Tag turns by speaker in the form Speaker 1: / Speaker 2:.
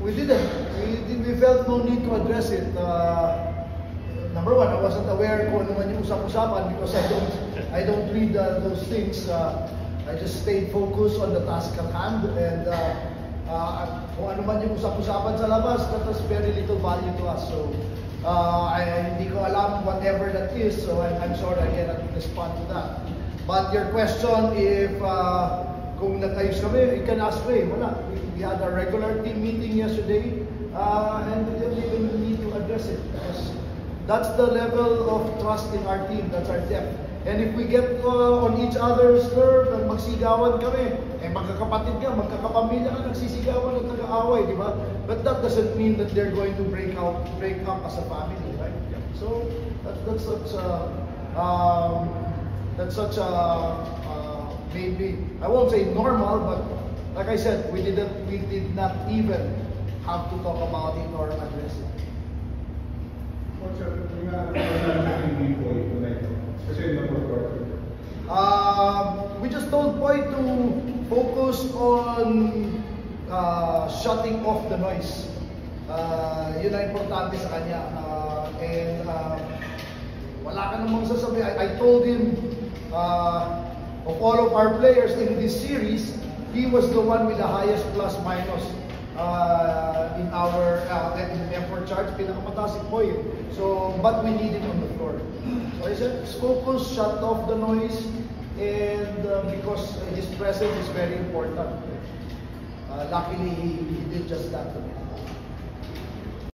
Speaker 1: We didn't. We felt no need to address it. Number one, I wasn't aware kung ano man yung usap-usapan because I don't read those things. I just stayed focused on the task at hand, and kung ano man yung usap-usapan sa labas, that has very little value to us. So hindi ko alam whatever that is, so I'm sorry I cannot respond to that. But your question, if kung nag-ayos kami, you can ask me. Wala. We had a regular team meeting yesterday, and we didn't even need to address it because that's the level of trust in our team. That's our depth. And if we get on each other's nerve and magsigawan kami, magkakapatid ka, magkakapamilya ka, nagsisigawan at nag-aaway, di ba? But that doesn't mean that they're going to break up as a family, right? So that's such a maybe, I won't say normal, but like I said, we did not even have to talk about it or address it. We just told Boy to focus on shutting off the noise. Yun ang importante sa kanya. And wala ka namang sasabi. I told him, of all of our players in this series, he was the one with the highest plus minus in our effort charts. Pinakamataas si Boy. So, but we need him on the floor. So I said, focus, shut off the noise, and because his presence is very important. Luckily, he did just that.